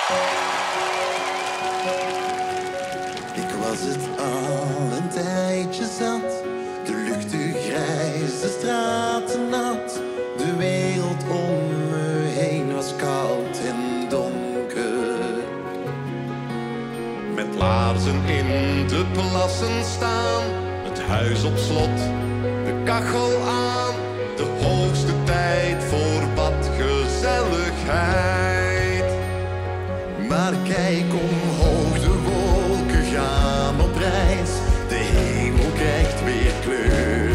Ik was het al een tijdje zat, de lucht te grijs, de straten nat. De wereld om me heen was koud en donker. Met laarzen in de plassen staan, het huis op slot, de kachel aan. De hoogste tijd voor wat gezelligheid. Maar kijk omhoog, de wolken gaan op reis. De hemel krijgt weer kleur.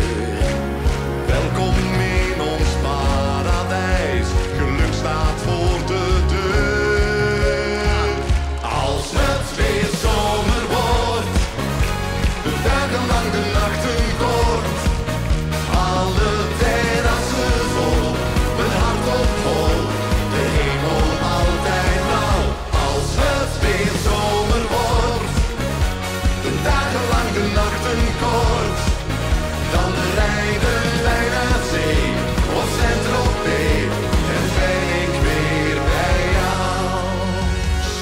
Welkom in ons paradijs, geluk staat voor de deur. Als het weer zomer wordt, de dagen lang, de nachten kort. Alle terrassen vol, mijn hart op hol, de hemel altijd blauw. Als het weer zomer wordt, de dagen lang, de nachten kort. Dan rijden wij naar zee of Saint-Tropez en ben ik weer bij jou.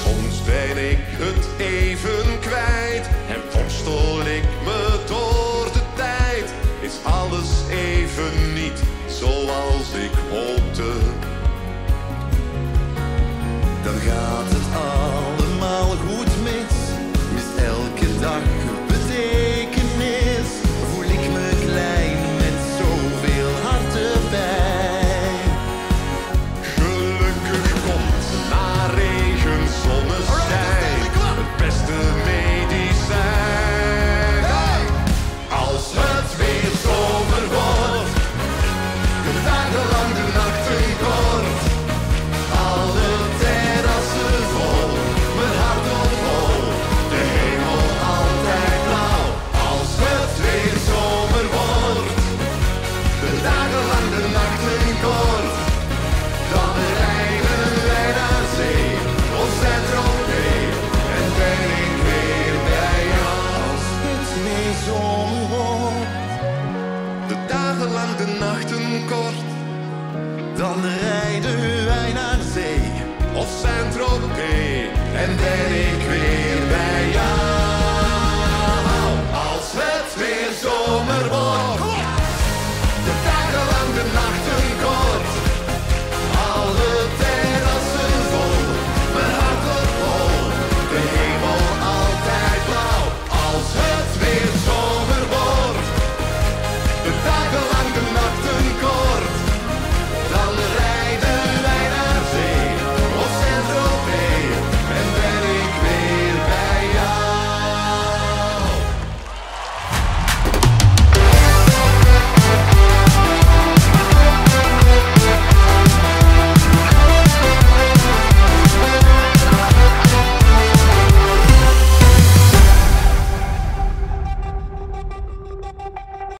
Soms ben ik het even kwijt en worstel ik me door de tijd. Is alles even niet zoals ik hoopte. Dan gaat het allemaal goed mis. Mist elke dag betekenis. Voel ik me klein met zoveel hart erbij. Gelukkig komt na regen zonneschijn het beste medicijn. Als het weer zomer wordt, de dagen lang, de nachten kort. Alle terrassen vol, mijn hart op hol, de hemel altijd blauw. Als het weer zomer wordt, de dagen lang, de nachten kort. Dan rijden wij naar zee of Saint-Tropez en ben ik weer bij jou. Als het weer zomer wordt, De dagen lang, de nachten kort. dan rijden wij naar zee. Of Saint-Tropez en ben ik weer